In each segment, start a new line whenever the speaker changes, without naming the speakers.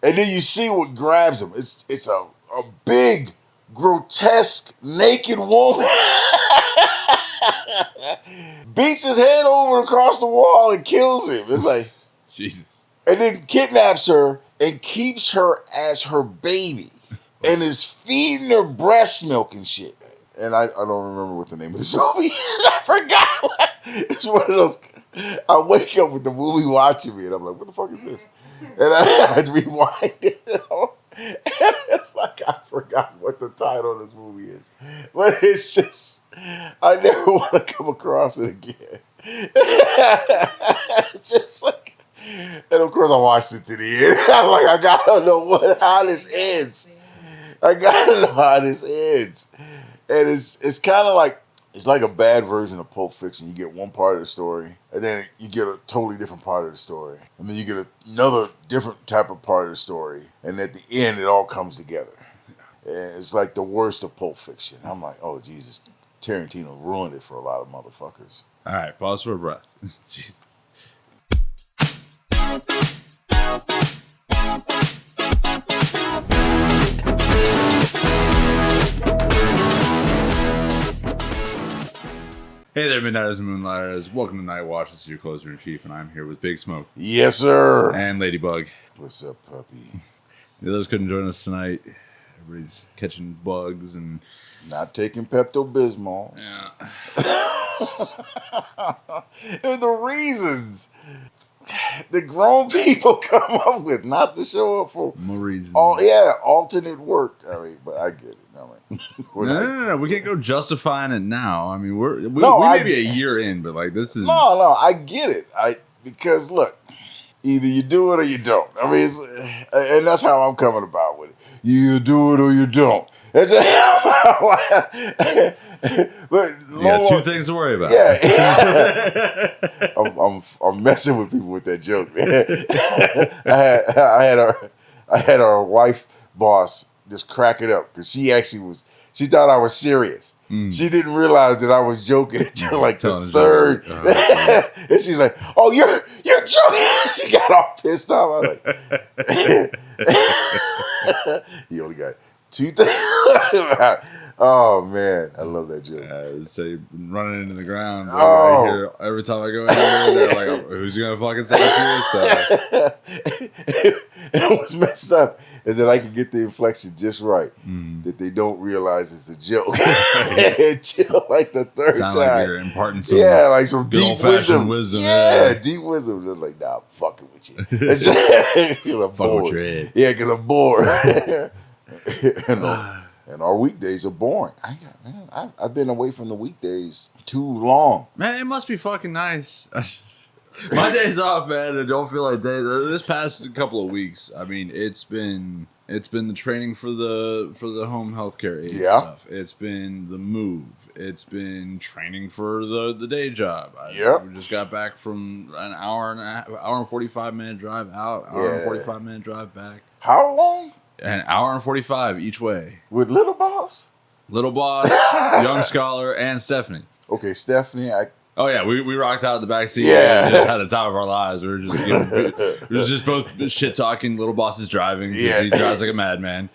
And then you see what grabs him. It's a big, grotesque, naked woman. Beats his head over across the wall and kills him. It's like...
Jesus.
And then kidnaps her and keeps her as her baby. And is feeding her breast milk and shit. And I don't remember what the name of this movie is. I forgot. It's one of those... I wake up with the movie watching me and I'm like, what the fuck is this? And I'd rewind it. It's like I forgot what the title of this movie is. But it's just... I never want to come across it again. It's just like... And of course I watched it to the end. I'm like, I gotta know how this ends. I gotta know how this ends. And it's kind of like, it's like a bad version of Pulp Fiction. You get one part of the story, and then you get a totally different part of the story. And then you get another different type of part of the story. And at the end, it all comes together. And it's like the worst of Pulp Fiction. I'm like, oh, Jesus. Tarantino ruined it for a lot of motherfuckers.
All right, pause for a breath. Jesus. Hey there, Midnighters and Moonlighters. Welcome to Nightwatch. This is your closer-in-chief, and I'm here with Big Smoke.
Yes, sir.
And Ladybug.
What's up, puppy?
The others couldn't join us tonight. Everybody's catching bugs and...
Not taking Pepto-Bismol.
Yeah.
And the reasons the grown people come up with not to show up for
more reasons.
Alternate work. I mean, but I get it.
No. We can't go justifying it now. I mean, we may be a year in, but like this is
no. I get it. Because look, either you do it or you don't. I mean, and that's how I'm coming about with it. You do it or you don't. But
you got two things to worry about.
Yeah. I'm messing with people with that joke, man. I had our wife boss just crack it up because she thought I was serious. She didn't realize that I was joking until like the third. And she's like, "Oh, you're joking." She got all pissed off. I was like, "You only got two things." Oh man, I love that joke.
Say running into the ground. I hear every time I go in there, they're like, oh, "Who's gonna fucking say this?"
And what's messed up is that I can get the inflection just right, that they don't realize it's a joke until like the third
Sound
time.
Like you're imparting some,
like some deep wisdom.
Yeah,
deep wisdom. Just like, nah, I'm fucking with you. I'm bored. Yeah, because I'm bored. And our weekdays are boring. I've been away from the weekdays too long.
Man, it must be fucking nice. My days off, man. I don't feel like days. This past couple of weeks, I mean, it's been the training for the home healthcare aid stuff. It's been the move. It's been training for the day job. We just got back from an hour and 45-minute drive out, hour and 45-minute drive back.
How long?
An hour and 45 each way.
With Little Boss?
Little Boss, Young Scholar, and Stephanie.
Okay, Stephanie,
Oh yeah, we rocked out the back seat. Yeah, just had the time of our lives. We were just both shit talking. Little Boss is driving. Yeah, he drives like a madman.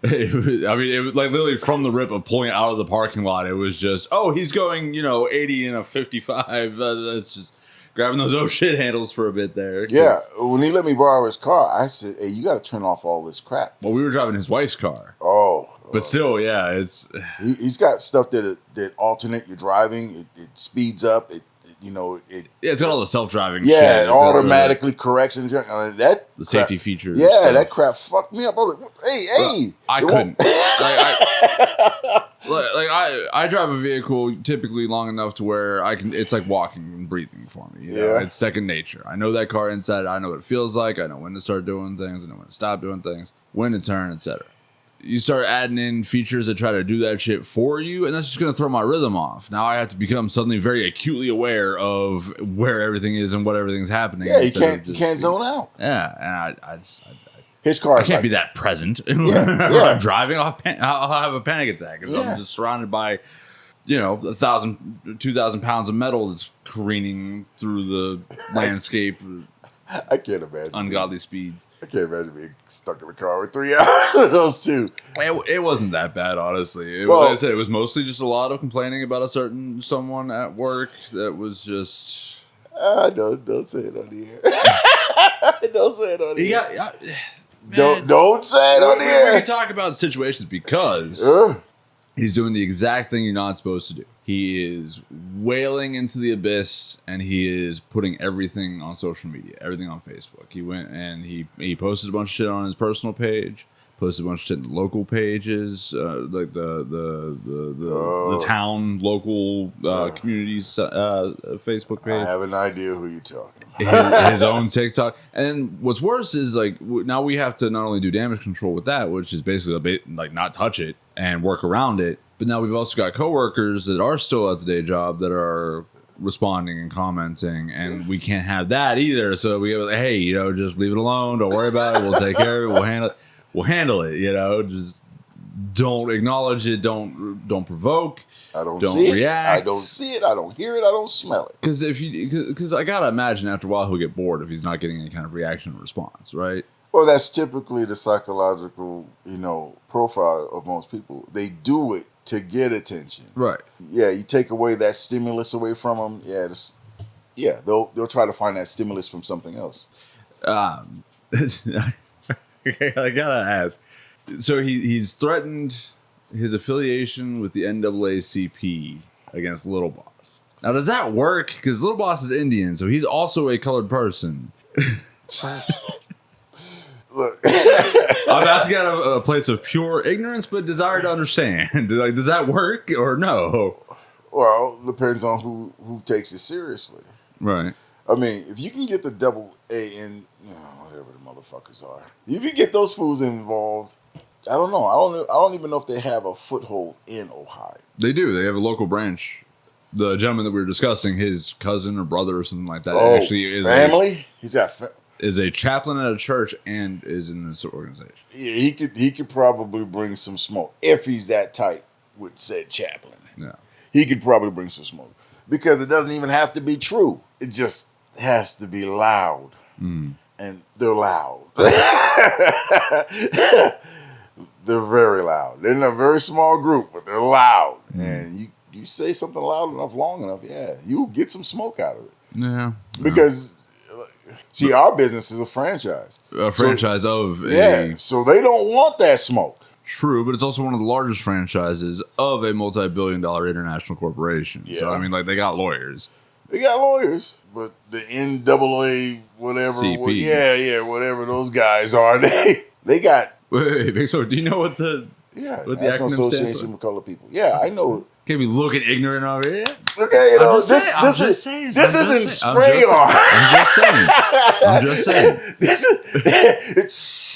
It was like literally from the rip of pulling out of the parking lot. It was just, he's going 80 in a 55. That's just grabbing those shit handles for a bit there.
Yeah, when he let me borrow his car, I said, "Hey, you got to turn off all this crap."
Well, we were driving his wife's car. But still, yeah, it's
he's got stuff that alternate your driving. It speeds up.
It's got all the self-driving.
Yeah,
shit.
It automatically corrects and the
safety features.
Yeah, stuff. That crap fucked me up. I was like, hey,
I couldn't. I drive a vehicle typically long enough to where I can. It's like walking and breathing for me. You know? It's second nature. I know that car inside. I know what it feels like. I know when to start doing things. I know when to stop doing things. When to turn, etc. You start adding in features that try to do that shit for you, and that's just going to throw my rhythm off. Now I have to become suddenly very acutely aware of where everything is and what everything's happening.
Yeah, you can't zone out.
Yeah, and
his car.
I can't be that present when I'm driving. I'll have a panic attack because I'm just surrounded by 1,000, 2,000 pounds of metal that's careening through the landscape.
I can't imagine.
Ungodly speeds.
I can't imagine being stuck in the car for 3 hours of those two.
It wasn't that bad, honestly. Like I said, it was mostly just a lot of complaining about someone at work that was just...
Don't say it on the air. Don't say it on the air. Don't say it on the air.
We can talk about situations because he's doing the exact thing you're not supposed to do. He is wailing into the abyss, and he is putting everything on social media, everything on Facebook. He went and he posted a bunch of shit on his personal page, posted a bunch of shit in the local pages, like the town local communities Facebook page.
I have an idea who you're talking about.
his own TikTok. And what's worse is like now we have to not only do damage control with that, which is basically like not touch it and work around it, but now we've also got coworkers that are still at the day job that are responding and commenting, and we can't have that either. So we go, hey, just leave it alone. Don't worry about it. We'll take care of it. We'll handle it. Just don't acknowledge it. Don't provoke.
I don't
see
react.
It.
I don't see it. I don't hear it. I don't smell it.
Because I gotta imagine after a while he'll get bored if he's not getting any kind of reaction or response, right?
Well, that's typically the psychological, profile of most people. They do it to get attention.
Right.
Yeah, you take away that stimulus away from them. They'll try to find that stimulus from something else.
I gotta ask. So he's threatened his affiliation with the NAACP against Little Boss. Now, does that work? Because Little Boss is Indian, so he's also a colored person.
Look,
I'm asking out of a place of pure ignorance, but desire to understand. Like, does that work or no?
Well, depends on who takes it seriously.
Right.
I mean, if you can get the double A in, whatever the motherfuckers are, if you get those fools involved, I don't know. I don't even know if they have a foothold in Ohio.
They do. They have a local branch. The gentleman that we were discussing, his cousin or brother or something like that, actually is
family. He's got
is a chaplain at a church and is in this organization.
Yeah, he could probably bring some smoke if he's that tight with said chaplain.
Yeah,
he could probably bring some smoke because it doesn't even have to be true. It just has to be loud, and they're loud. They're very loud. They're in a very small group, but they're loud. And you say something loud enough, long enough, you'll get some smoke out of it.
Yeah,
because. See, our business is a franchise.
So
they don't want that smoke.
True, but it's also one of the largest franchises of a multi-billion-dollar international corporation.
Yeah.
So, I mean, like, they got lawyers.
They got lawyers, but the NAA, whatever,
CP.
whatever those guys are, they got...
Wait, Big Sword, do you know what the
National
acronym
Association
stands for?
for Colored People. Yeah, I know.
Can't be looking ignorant over here.
Okay,
I'm just saying.
This is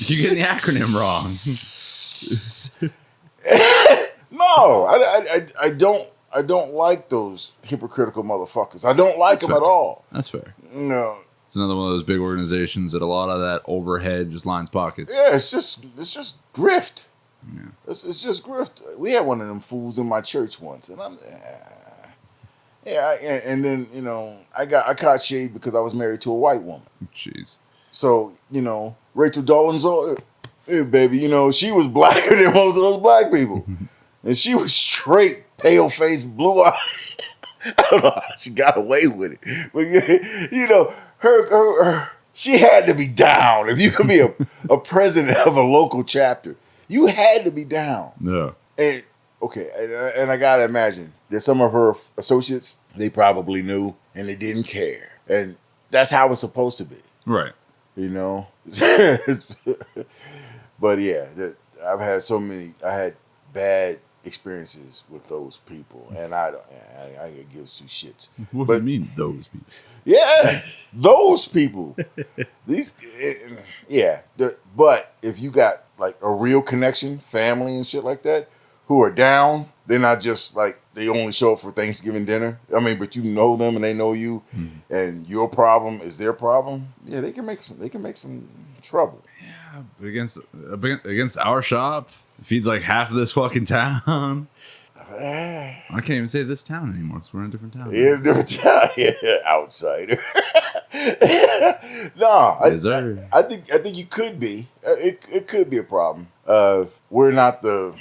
You getting the acronym wrong.
No, I don't like those hypocritical motherfuckers. I don't like them at all.
That's fair.
No.
It's another one of those big organizations that a lot of that overhead just lines pockets.
Yeah, it's just grift.
Yeah.
It's just grift. We had one of them fools in my church once, and and then I caught shade because I was married to a white woman.
Jeez.
So Rachel Dolan's, hey baby, she was blacker than most of those black people, and she was straight, pale faced, blue eyed. I don't know how she got away with it, but her she had to be down. If you could be a president of a local chapter, you had to be down.
Yeah.
And and I gotta imagine that some of her associates, they probably knew and they didn't care, and that's how it's supposed to be,
right?
But yeah, I had bad experiences with those people, and I give two shits.
What do you mean, those people?
Yeah, those people. But if you got like a real connection, family and shit like that, who are down, they're not just like they only show up for Thanksgiving dinner. I mean, but you know them and they know you, and your problem is their problem. Yeah, they can make some trouble.
Yeah, but against our shop, it feeds like half of this fucking town. I can't even say this town anymore because we're in a different town.
Yeah, different town. Yeah, outsider. No,
Yes,
I think you could be. It could be a problem. We're not the.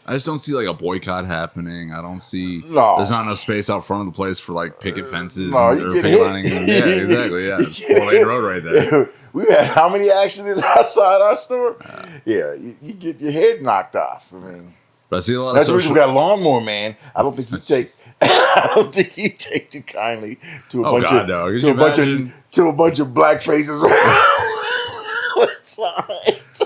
I just don't see like a boycott happening. I don't see.
No.
There's not enough space out front of the place for like picket fences
No,
and,
you
or
get
picket
hit.
lining. And, yeah, exactly. Yeah, it's 4-lane road right there.
We've had how many accidents outside our store? Yeah, you get your head knocked off. I mean,
but I see a lot
that's
of
the reason we got a lawnmower man. I don't think he take. I don't think he take too kindly to a bunch of black faces with signs.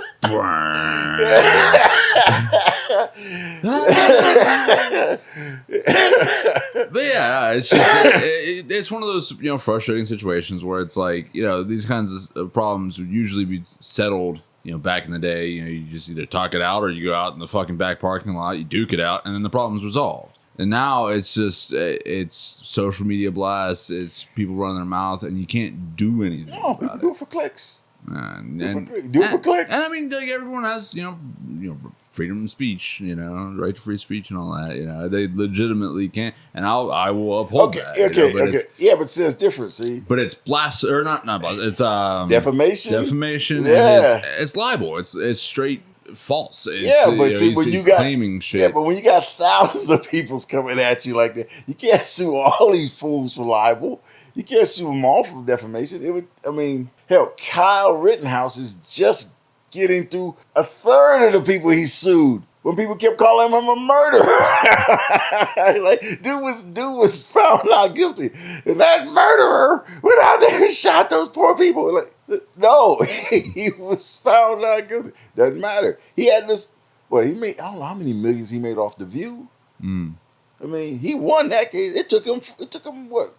But yeah, it's just it's one of those frustrating situations where it's like these kinds of problems would usually be settled back in the day. You just either talk it out or you go out in the fucking back parking lot, you duke it out, and then the problem's resolved. And now it's just it's social media blasts, it's people running their mouth, and you can't do anything.
No, people do it for clicks.
Do it
for clicks.
And I mean, like everyone has freedom of speech, right to free speech and all that. They legitimately can, and I will uphold that.
Okay. Yeah, but it says different. See,
but it's not blast. It's
defamation.
Defamation.
Yeah,
and it's libel. It's straight false.
But see, when you got
claiming shit.
Yeah, but when you got thousands of people coming at you like that, you can't sue all these fools for libel. You can't sue them all for defamation. Hell, Kyle Rittenhouse is just getting through a third of the people he sued when people kept calling him a murderer. Like, dude was found not guilty, and that murderer went out there and shot those poor people. Like, no, he was found not guilty. Doesn't matter. He had this. He made. I don't know how many millions he made off The View. He won that case. It took him what?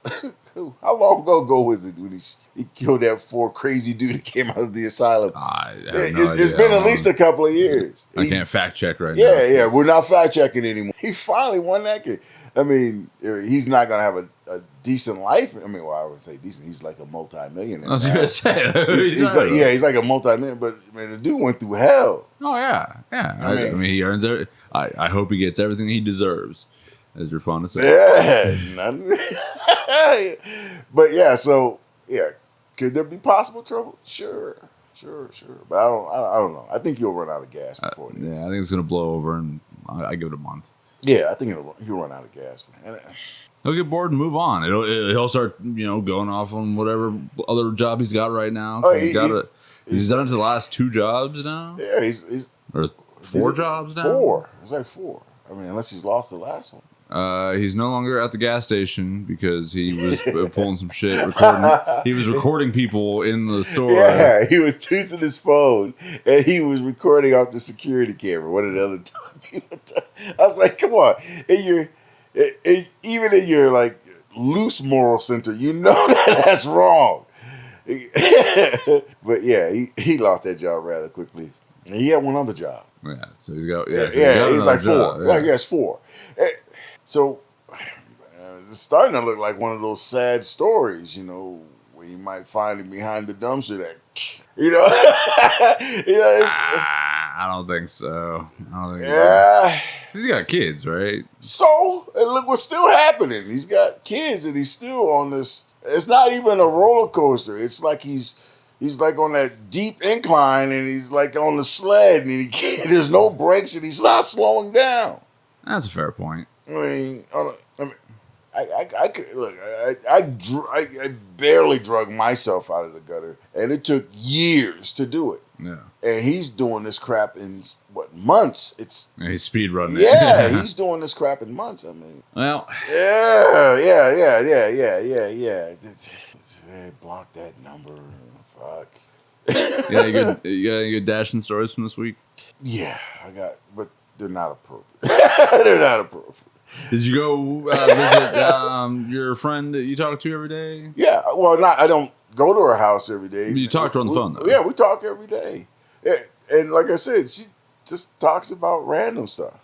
How long ago was it when he killed that 4 crazy dude that came out of the asylum? It's been at least a couple of years.
I can't fact check right now.
Yeah, we're not fact checking anymore. He finally won that case. He's not gonna have a decent life. I would say decent. He's like a multi-millionaire.
I was gonna say
he's like a multi-millionaire. But the dude went through hell.
Oh yeah. He earns it. I hope he gets everything he deserves, as you're fond of saying.
Yeah. But could there be possible trouble? Sure. But I don't know. I think he'll run out of gas before then.
Yeah, I think it's gonna blow over, and I give it a month.
Yeah, I think he'll run out of gas.
He'll get bored and move on. He'll start, going off on whatever other job he's got right now. He's done it to the last 2 jobs now.
Yeah, he's
or 4 jobs now.
4. It's like 4. Unless he's lost the last one.
He's no longer at the gas station because he was pulling some shit, recording. He was recording people in the store.
Yeah, he was using his phone and he was recording off the security camera. One of the other people. I was like, come on, even in your like loose moral center, that's wrong. But yeah, he lost that job rather quickly. And he had one other job.
Yeah, so he's got.
He's like 4.
Job,
Well, he has 4. So it's starting to look like one of those sad stories, where you might find him behind the dumpster.
I don't think so.
Yeah,
he's got kids, right?
So and look what's still happening. He's got kids, and he's still on this. It's not even a roller coaster. It's like he's like on that deep incline, and he's like on the sled, and there's no brakes, and he's not slowing down.
That's a fair point.
I could look. I barely drug myself out of the gutter, and it took years to do it.
Yeah,
and he's doing this crap in months?
He's speed running.
Yeah, he's doing this crap in months.
Well,
yeah. Block that number. Fuck.
You got any good dashing stories from this week?
Yeah, I got, but they're not appropriate. They're not appropriate.
Did you go visit your friend that you talk to every day?
Yeah, well, I don't go to her house every day.
You talk to her on the phone, though.
Yeah, we talk every day. And like I said, she just talks about random stuff.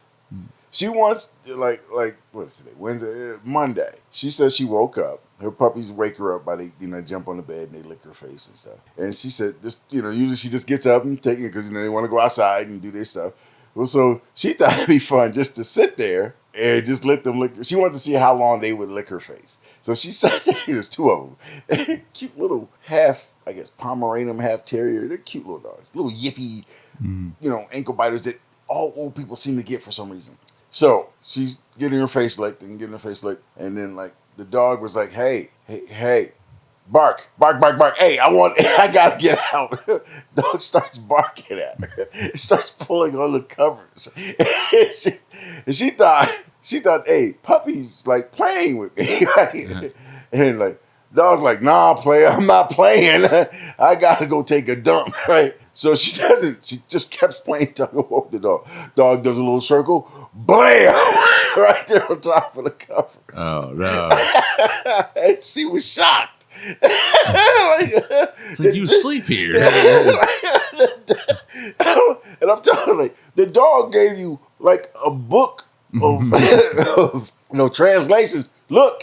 She wants, like what's today? Wednesday, Monday. She says she woke up. Her puppies wake her up by they jump on the bed and they lick her face and stuff. And she said, usually she just gets up and take it because they want to go outside and do their stuff. Well, so she thought it'd be fun just to sit there and just let them lick. She wanted to see how long they would lick her face. So she sat there. There's two of them. Cute little half, I guess, Pomeranian, half terrier. They're cute little dogs. Little yippy, ankle biters that all old people seem to get for some reason. So she's getting her face licked, and and then like the dog was like, hey, bark. Hey, I gotta get out. Dog starts barking at her. It starts pulling on the covers. and she thought, hey, puppy's like playing with me, right? Yeah. And like, dog's like, nah, player, I'm not playing. I gotta go take a dump, right? So she doesn't. She just kept playing tug of war with the dog. Dog does a little circle, blam, right there on top of the cover.
Oh no!
And she was shocked.
It's like you sleep here.
And I'm telling you, like, the dog gave you like a book of translations. Look,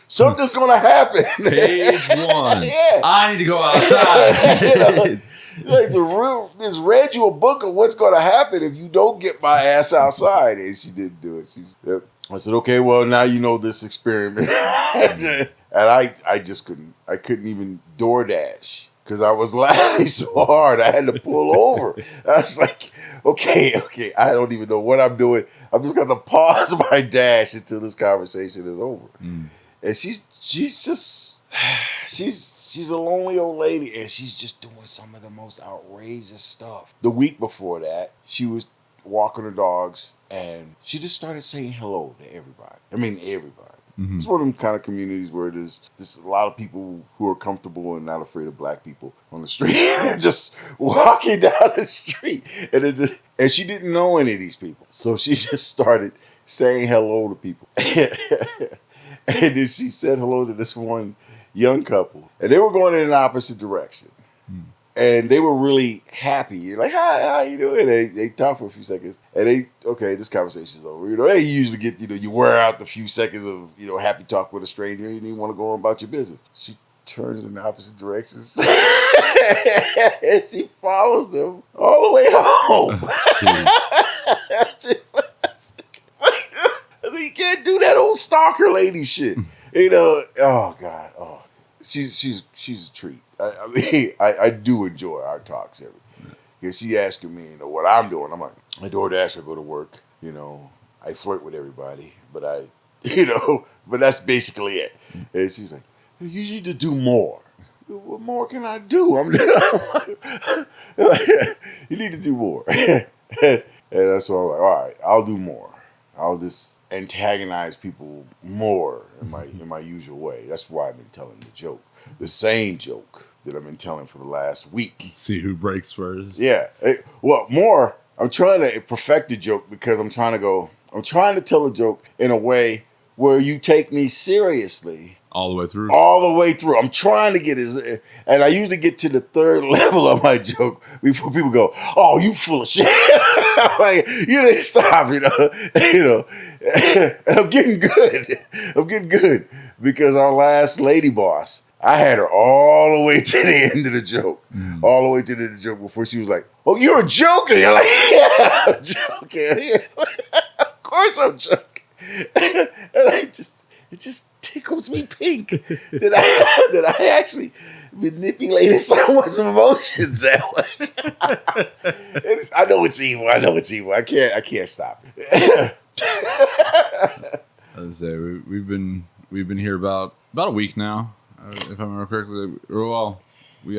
something's gonna happen.
Page 1. Yeah. I need to go outside.
Like just read you a book of what's gonna happen if you don't get my ass outside. And she didn't do it. Yep. I said, okay, well, now you know this experiment. And I just couldn't. I couldn't even DoorDash because I was laughing so hard. I had to pull over. I was like, okay, I don't even know what I'm doing. I'm just gonna pause my dash until this conversation is over. And she's a lonely old lady, and she's just doing some of the most outrageous stuff. The week before that, she was walking her dogs, and she just started saying hello to everybody. I mean, everybody. Mm-hmm. It's one of them kind of communities where there's a lot of people who are comfortable and not afraid of black people on the street. Just walking down the street. And she didn't know any of these people. So she just started saying hello to people. And then she said hello to this one young couple. And they were going in an opposite direction. And they were really happy. Like, hi, how you doing? They talked for a few seconds. And this conversation's over. They usually get, you wear out the few seconds of, happy talk with a stranger. You didn't want to go on about your business. She turns in the opposite directions. And she follows them all the way home. You can't do that old stalker lady shit. Oh, God. Oh, she's a treat. I do enjoy our talks because she asking me, what I'm doing. I'm like, I DoorDash, I go to work, I flirt with everybody, but but that's basically it. And she's like, you need to do more. What more can I do? You need to do more. And that's why I'm like, all right, I'll do more. I'll just antagonize people more in my usual way. That's why I've been telling the joke. The same joke that I've been telling for the last week.
See who breaks first.
Yeah. More, I'm trying to perfect the joke because I'm trying to tell a joke in a way where you take me seriously.
All the way through? All
the way through. I'm trying to get and I usually get to the third level of my joke before people go, oh, you full of shit. Like, you didn't stop, And I'm getting good because our last lady boss, I had her all the way to the end of the joke. All the way to the end of the joke before she was like, oh, you're joking. I'm like, yeah, I'm joking. Yeah. Of course I'm joking. And it just tickles me pink that I actually manipulated someone's emotions that way. I know it's evil. I can't stop it.
As I say, we've been here about a week now, if I remember correctly. Well, we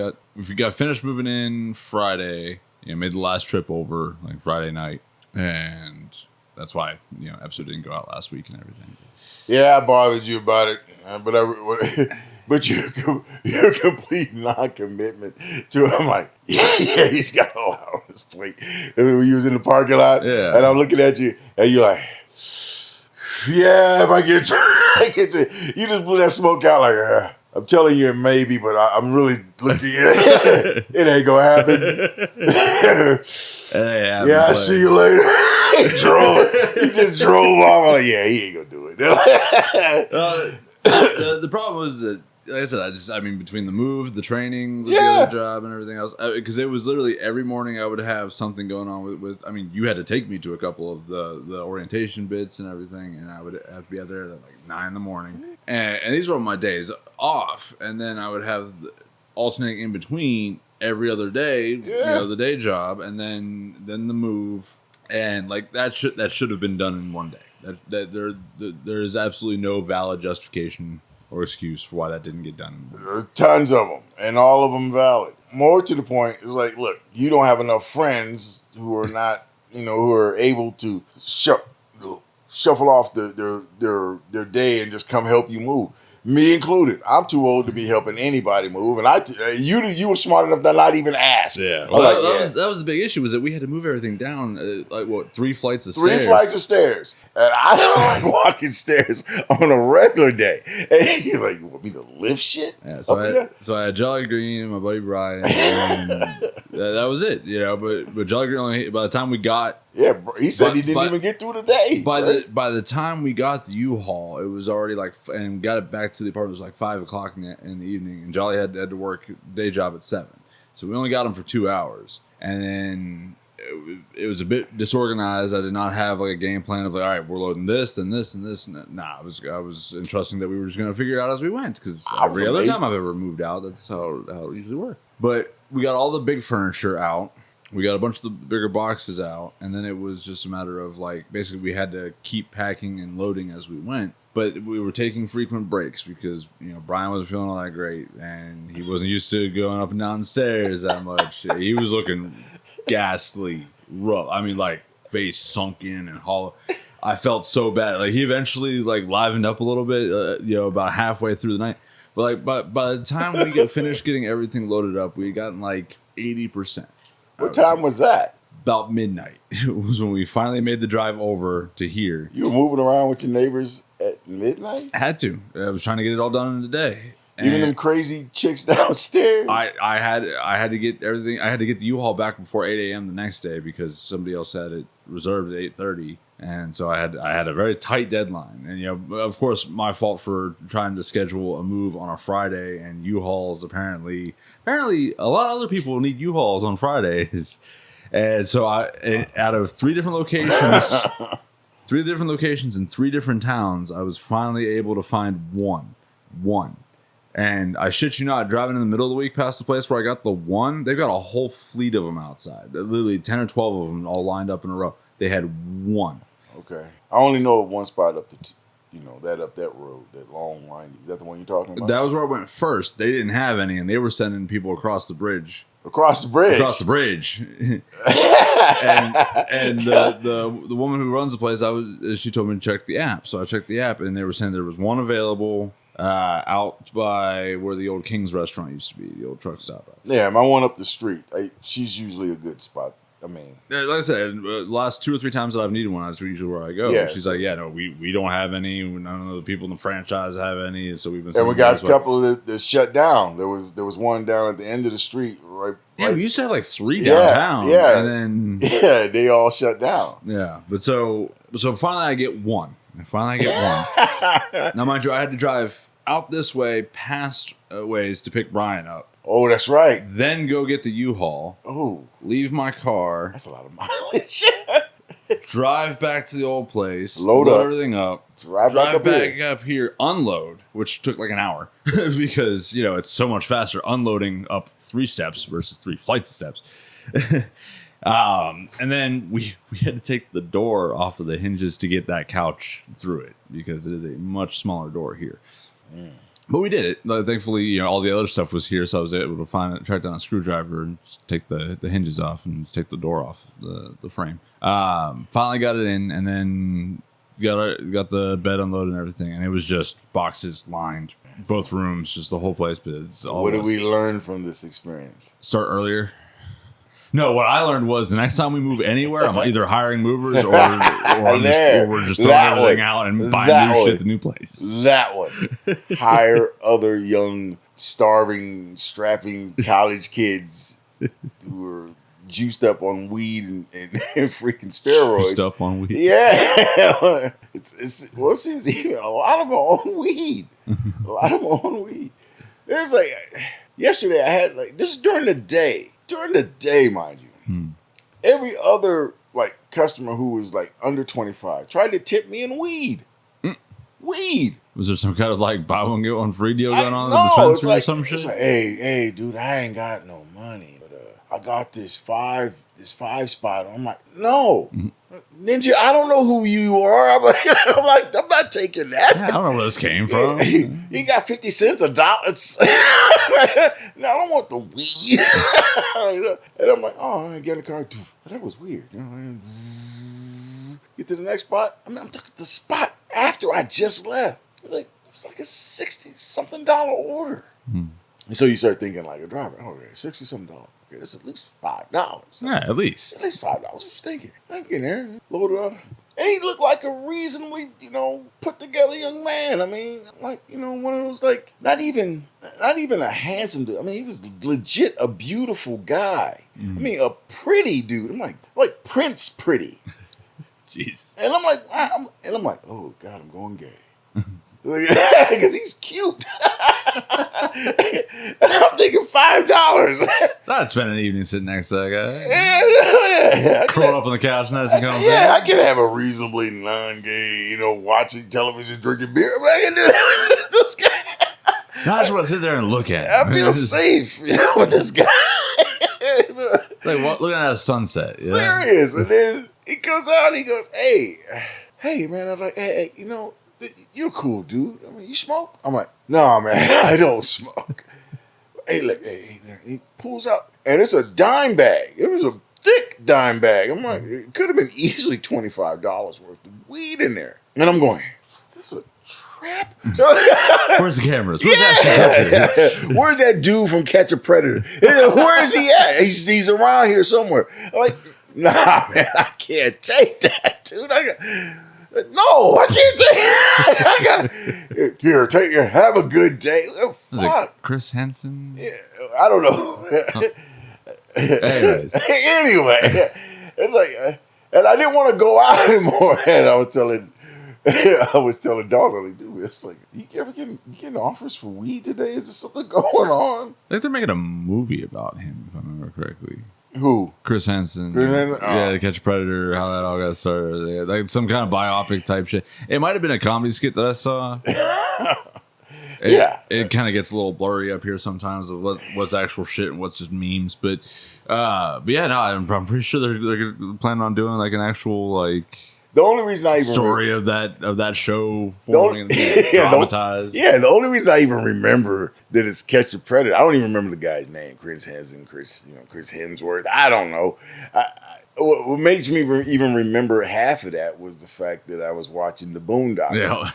got finished moving in Friday. Made the last trip over like Friday night, and that's why episode didn't go out last week and everything.
Yeah, I bothered you about it, but your complete non-commitment to it. I'm like, yeah, he's got a lot on his plate. And then when you was in the parking lot, and I'm looking at you, and you're like, yeah, if I get to, you just blew that smoke out like, I'm telling you, maybe, but I'm really looking at it. It ain't gonna happen. Yeah, I'll see you later. He just drove off. I'm like, yeah, he ain't gonna do it.
The problem was that like I said, I mean, between the move, the training, the other job, and everything else, because it was literally every morning I would have something going on with. I mean, you had to take me to a couple of the orientation bits and everything, and I would have to be out there at like 9 in the morning, and these were my days off, and then I would have alternating in between every other day, you know, the day job, and then the move, and like that should have been done in one day. There is absolutely no valid justification or excuse for why that didn't get done.
There's tons of them, and all of them valid. More to the point is like, look, you don't have enough friends who are not, you know, who are able to shuffle off their day and just come help you move. Me included. I'm too old to be helping anybody move, and you were smart enough to not even ask.
Yeah, well, that was the big issue, was that we had to move everything down like what 3 flights of stairs.
3 flights of stairs, and I don't like walking stairs on a regular day. And you're like, you want me to lift shit?
Yeah, so I had Jolly Green and my buddy Brian, and that was it, you know. But Jolly Green only, by the time we got.
Yeah, he said he didn't even get through the day.
By the time we got the U-Haul, it was already like, and got it back to the apartment, it was like 5 o'clock in the evening, and Jolly had to work day job at 7, so we only got him for 2 hours, and then it was a bit disorganized. I did not have like a game plan of like, all right, we're loading this, then this, and this. Nah, I was entrusting that we were just going to figure it out as we went, because every other time I've ever moved out, that's how it usually works. But we got all the big furniture out. We got a bunch of the bigger boxes out, and then it was just a matter of like, basically we had to keep packing and loading as we went. But we were taking frequent breaks because, you know, Brian wasn't feeling all that great, and he wasn't used to going up and down the stairs that much. He was looking ghastly, rough. I mean, like face sunk in and hollow. I felt so bad. Like he eventually like livened up a little bit, you know, about halfway through the night. But like, by the time we finished getting everything loaded up, we had gotten like 80%.
What time was that?
About midnight. It was when we finally made the drive over to here.
You were moving around with your neighbors at midnight?
I had to. I was trying to get it all done in the day.
Even them crazy chicks downstairs?
I had to get everything. I had to get the U-Haul back before 8 a.m. the next day because somebody else had it reserved at 8:30. And so I had a very tight deadline. And, you know, of course, my fault for trying to schedule a move on a Friday, and U-Hauls apparently a lot of other people need U-Hauls on Fridays. And so out of 3 different locations, 3 different locations in 3 different towns, I was finally able to find one. And I shit you not, driving in the middle of the week past the place where I got the one, they've got a whole fleet of them outside. Literally 10 or 12 of them all lined up in a row. They had one.
Okay. I only know of one spot up that road, that long winding. Is that the one you're talking about?
That was where I went first. They didn't have any, and they were sending people across the bridge.
Across the bridge.
and the woman who runs the place, she told me to check the app. So I checked the app, and they were saying there was one available out by where the old King's restaurant used to be, the old truck stop.
Yeah, my one up the street. She's usually a good spot. I mean,
like I said, the last 2 or 3 times that I've needed one, that's usually where I go. Yeah, she's like, yeah, no, we don't have any. None of the people in the franchise have any. So we've been.
And we got a couple that shut down. There was one down at the end of the street, right?
Yeah, we used to have like 3 downtown.
Yeah,
and then
they all shut down.
Yeah, but so finally I get one. Now, mind you, I had to drive out this way, past ways to pick Brian up.
Oh, that's right.
Then go get the U-Haul.
Oh.
Leave my car.
That's a lot of mileage.
Drive back to the old place.
Load
everything up.
Drive back
up here. Unload, which took like an hour. Because, you know, it's so much faster unloading up 3 steps versus 3 flights of steps. And then we had to take the door off of the hinges to get that couch through it. Because it is a much smaller door here. But we did it. Thankfully, you know, all the other stuff was here, so I was able to track down a screwdriver and take the hinges off and take the door off the frame. Finally got it in, and then got the bed unloaded and everything, and it was just boxes lined both rooms, just the whole place. But it's
what did we learn from this experience?
Start earlier. No, what I learned was the next time we move anywhere, I'm either hiring movers or we're just throwing everything out and buying new shit at the new place.
That one. Hire other young, starving, strapping college kids who are juiced up on weed and freaking steroids.
Juiced up on weed.
Yeah. It seems even a lot of them are on weed. It's like yesterday I had like this is during the day, mind you. Every other like customer who was like under 25 tried to tip me in weed. Weed.
Was there some kind of like buy one get one free deal going on in
no,
the
it's
dispensary
like,
or some shit?
It's like, hey, dude, I ain't got no money, but I got this five spot. I'm like, no, Ninja, I don't know who you are. I'm not taking that.
Yeah, I don't know where this came from.
You got 50 cents, $1. No, I don't want the weed. And I'm like, oh, I get in the car. That was weird. Get to the next spot. I'm looking at the spot after I just left. It was like a $60-something order. And so you start thinking like a driver, okay, $60-something. Okay, that's at least $5.
Yeah, at least.
At least $5. What you thinking? I get there, load it up. And he looked like a reasonably, put together young man. I mean, like, one of those like not even a handsome dude. I mean, he was legit a beautiful guy. I mean, a pretty dude. I'm like Prince pretty.
Jesus.
And I'm like, oh God, I'm going gay. Because he's cute. And I'm thinking $5.
So I'd spend an evening sitting next to that guy.
Yeah.
Curled up on the couch and
I could have a reasonably non-gay, watching television, drinking beer. But I can do that with this guy.
No, I just want to sit there and look at him.
I feel safe, with this guy.
Like looking at a sunset.
Serious. And then he comes out and he goes, hey, man. I was like, hey, you're a cool dude. I mean, you smoke? I'm like, no, man, I don't smoke. Hey, look, he pulls out, and it's a dime bag. It was a thick dime bag. I'm like, it could have been easily $25 worth of weed in there. And I'm going, is this a trap?
Where's the cameras? Where's that?
Where's that dude from Catch a Predator? Where is he at? He's around here somewhere. I'm like, nah, man, I can't take that, dude. No, I can't take it. Here, take it. Have a good day.
Was it Chris Hansen?
Yeah, I don't know.
Anyways.
Anyway, it's like, and I didn't want to go out anymore. And I was telling Dawn, like, dude, it's like, you ever getting offers for weed today? Is there something going on?
I think they're making a movie about him, if I remember correctly.
Who?
Chris Hansen.
Chris Hansen? Oh.
Yeah, to Catch a Predator, how that all got started. Like some kind of biopic type shit. It might have been a comedy skit that I saw. It kind of gets a little blurry up here sometimes of what's actual shit and what's just memes. But yeah, no, I'm pretty sure they're planning on doing like an actual like
the only reason I even
story of that show forming dramatized.
The only reason I even remember that it's Catch a Predator, I don't even remember the guy's name, Chris Hansen, Chris Hemsworth. I don't know. What makes me even remember half of that was the fact that I was watching the Boondocks.
Yeah.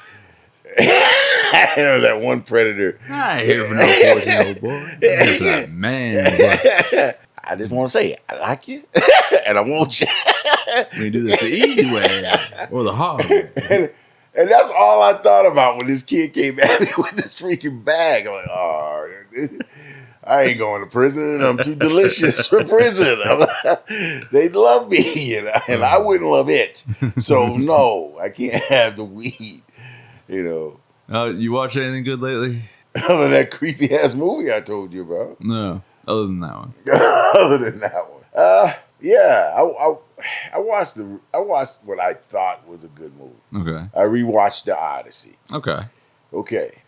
That one Predator.
I hear from no 14-year-old boy. I hear from that man.
I just want to say, I like you, and I want you.
We do this the easy way or the hard way.
And that's all I thought about when this kid came at me with this freaking bag. I'm like, oh, I ain't going to prison. I'm too delicious for prison. They'd love me, and I wouldn't love it. So, no, I can't have the weed, You
watch anything good lately?
Other than that creepy-ass movie I told you about.
No, other than that one.
Yeah, I watched what I thought was a good movie.
Okay.
I rewatched The Odyssey.
Okay.
All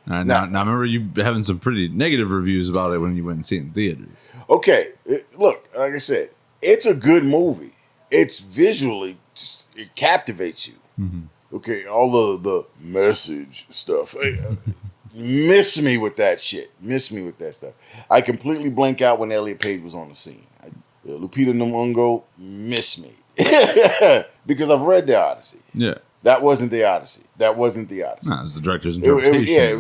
right,
now remember you having some pretty negative reviews about it when you went and see it in theaters.
Okay, look, like I said, it's a good movie. It's visually, it captivates you. Mm-hmm. Okay, all the message stuff. Miss me with that shit. Miss me with that stuff. I completely blank out when Elliot Page was on the scene. Lupita Nyong'o, miss me. Because I've read The Odyssey. Yeah. That wasn't The Odyssey. No, it was
the director's interpretation.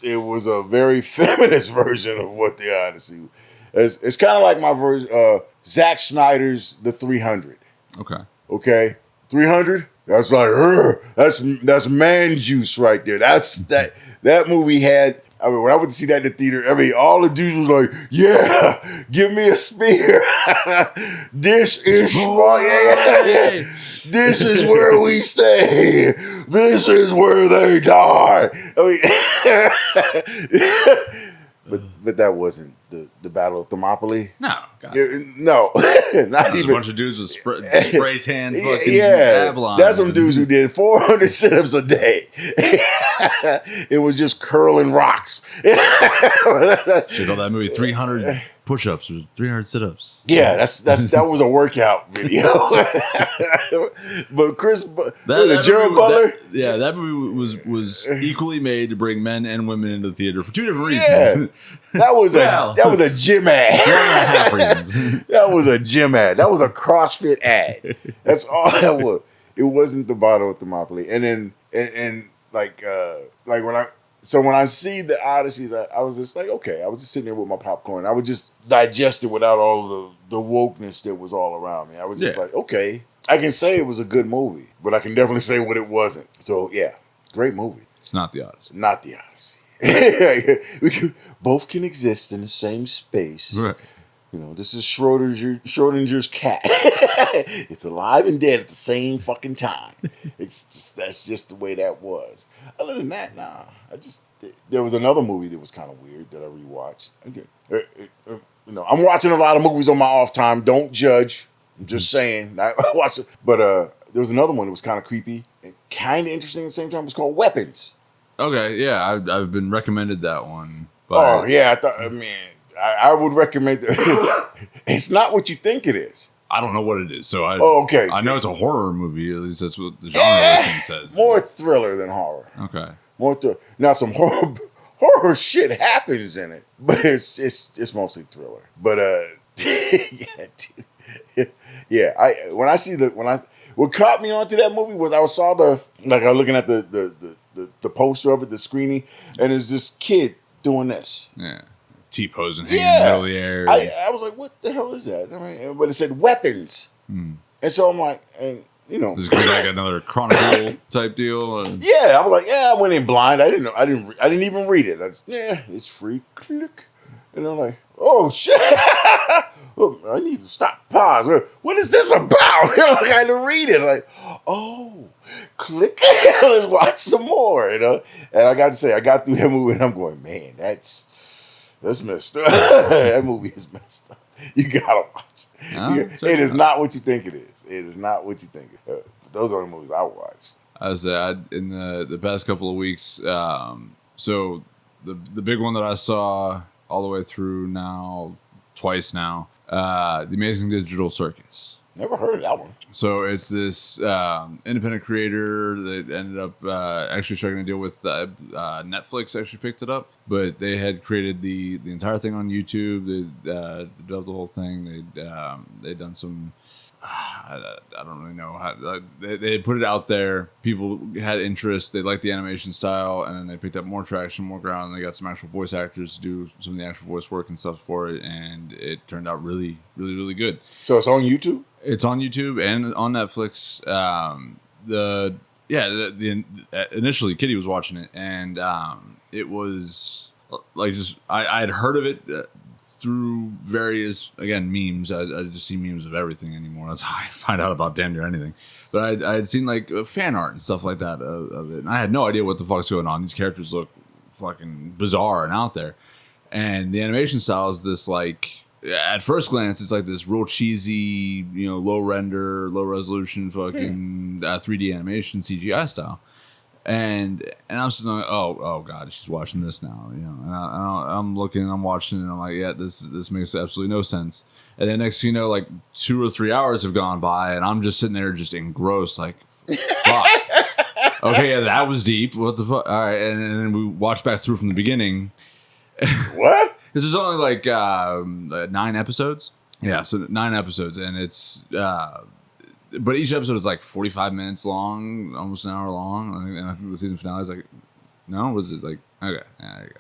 It was a very feminist version of what The Odyssey was. It's kind of like my version, Zack Snyder's The 300. Okay? 300? That's like her. That's man juice right there. That movie had. I mean, when I went to see that in the theater, all the dudes was like, "Yeah, give me a spear. This is This is where we stay. This is where they die." I mean, But that wasn't the Battle of Thermopylae.
No, God.
No, not even
a bunch of dudes with spray tan fucking Avalon.
That's some dudes who did 400 sit-ups a day. It was just curling rocks.
Should call that movie 300 push-ups or 300 sit-ups.
Yeah, that was a workout video. But Gerald Butler?
That movie was equally made to bring men and women into the theater for two different reasons.
Yeah, that was a gym ad.
1.5 reasons.
That was a gym ad. That was a CrossFit ad. That's all that was. It wasn't the Battle of Thermopylae. And then when I see the Odyssey, I was just like, okay, I was just sitting there with my popcorn. I would just digest it without all of the wokeness that was all around me. I was just like, okay, I can say it was a good movie, but I can definitely say what it wasn't. So yeah, great movie.
It's not the Odyssey.
Not the Odyssey. Both can exist in the same space.
Right.
This is Schrodinger's cat. It's alive and dead at the same fucking time. That's just the way that was. Other than that, nah. There was another movie that was kind of weird that I rewatched. I'm watching a lot of movies on my off time. Don't judge. I'm just saying. I watched it, but there was another one that was kind of creepy and kind of interesting at the same time. It was called Weapons.
Okay, yeah, I've been recommended that one.
But I would recommend that. It's not what you think it is.
I don't know what it is, so
okay.
I know it's a horror movie. At least that's what the genre listing says.
More thriller than horror.
Okay.
More thriller. Now some horror shit happens in it, but it's mostly thriller. But what caught me onto that movie was I was looking at the poster of it, the screening, and there's this kid doing this.
Yeah. T-posing, hanging in the middle of the air.
I was like, what the hell is that? But it said weapons. And so I'm like,
This is like another Chronicle type deal.
Yeah, I was like, I went in blind. I didn't know. I didn't even read it. It's free. Click. And I'm like, oh shit. I need to stop. Pause. What is this about? I had to read it. Like, oh, click. Let's watch some more. And I got to say, I got through that movie, and I'm going, man, that's messed up. That movie is messed up. You gotta watch it. It is not what you think it is. It is not what you think. Those are the movies I watched.
I said in the past couple of weeks. So the big one that I saw all the way through now, twice now, The Amazing Digital Circus.
Never heard of that one.
So it's this independent creator that ended up actually striking a deal with Netflix. Actually picked it up, but they had created the entire thing on YouTube. They developed the whole thing. They'd done some. I don't really know how they put it out there. People had interest. They liked the animation style, and then they picked up more traction, more ground. And they got some actual voice actors to do some of the actual voice work and stuff for it, and it turned out really, really, really good.
So it's on YouTube.
It's on YouTube and on Netflix. Initially Kitty was watching it, and it was like I had heard of it through various memes. I just see memes of everything anymore. That's how I find out about damn near anything. But I had seen like fan art and stuff like that of it, and I had no idea what the fuck's going on. These characters look fucking bizarre and out there, and the animation style is this like. At first glance, it's like this real cheesy, low render, low resolution, fucking 3D animation CGI style, and I'm sitting there, oh god, she's watching this now, and I'm looking, I'm watching, and I'm like, yeah, this makes absolutely no sense. And then next thing you know, like 2 or 3 hours have gone by, and I'm just sitting there, just engrossed, like, fuck. Okay, yeah, that was deep. What the fuck? All right, and then we watched back through from the beginning.
What?
Because there's only like 9 episodes. Yeah, so 9 episodes. And it's... but each episode is like 45 minutes long, almost an hour long. And I think the season finale is like... No? Was it like... Okay, yeah, there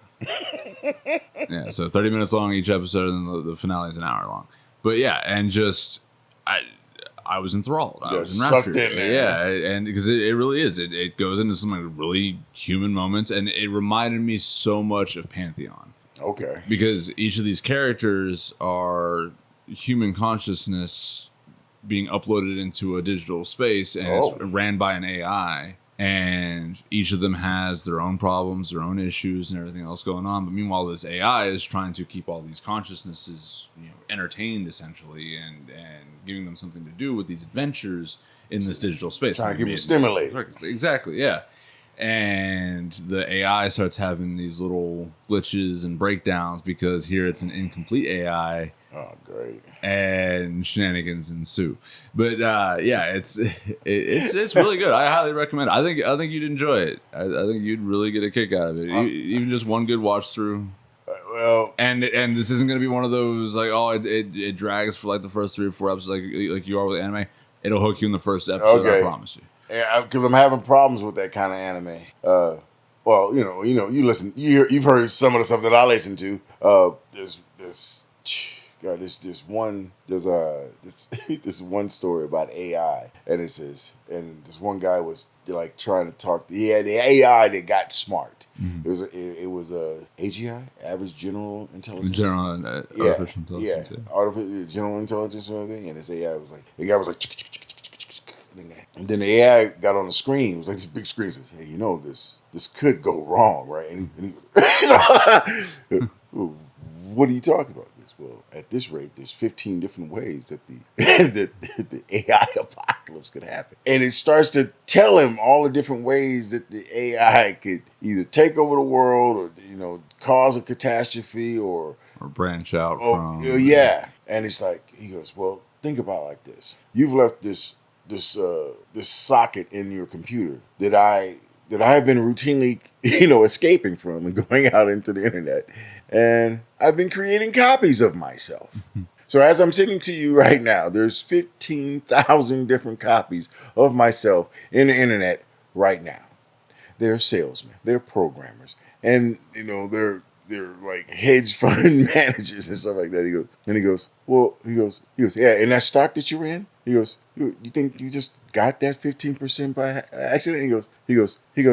you go. Yeah, so 30 minutes long each episode, and the finale is an hour long. But yeah, and just... I was enthralled. I was enraptured.
Sucked in there.
Yeah, and because it really is. It goes into some like really human moments, and it reminded me so much of Pantheon.
Okay.
Because each of these characters are human consciousness being uploaded into a digital space, and it's ran by an AI. And each of them has their own problems, their own issues, and everything else going on. But meanwhile, this AI is trying to keep all these consciousnesses, entertained essentially, and giving them something to do with these adventures in this digital space.
Trying to keep them stimulated.
Exactly, yeah. And the AI starts having these little glitches and breakdowns because here it's an incomplete AI.
Oh, great!
And shenanigans ensue. But yeah, it's really good. I highly recommend it. I think you'd enjoy it. I think you'd really get a kick out of it. Even just one good watch through.
Well,
and this isn't going to be one of those like it drags for like the first 3 or 4 episodes like you are with anime. It'll hook you in the first episode. Okay. I promise you.
Yeah, because I'm having problems with that kind of anime. Well, you listen. You've heard some of the stuff that I listen to. There's one story about AI, and it says, and this one guy was like trying to talk. He had the AI that got smart. Mm-hmm. It was a AGI, average general intelligence.
Artificial intelligence.
Yeah, artificial general intelligence or anything. And this AI was like, the guy was like, and then the AI got on the screen. It was like this big screen. Says, "Hey, this could go wrong, right?" And he was, what are you talking about? Well, at this rate, there's 15 different ways that the AI apocalypse could happen. And it starts to tell him all the different ways that the AI could either take over the world or, cause a catastrophe or
branch out from.
Yeah. And it's like, he goes, well, think about it like this. You've left this socket in your computer that I have been routinely, escaping from and going out into the internet. And I've been creating copies of myself. So as I'm sitting to you right now, there's 15,000 different copies of myself in the internet right now. They're salesmen, they're programmers, and they're like hedge fund managers and stuff like that. He goes, yeah, and that stock that you're in, he goes, you think you just got that 15% by accident? He goes,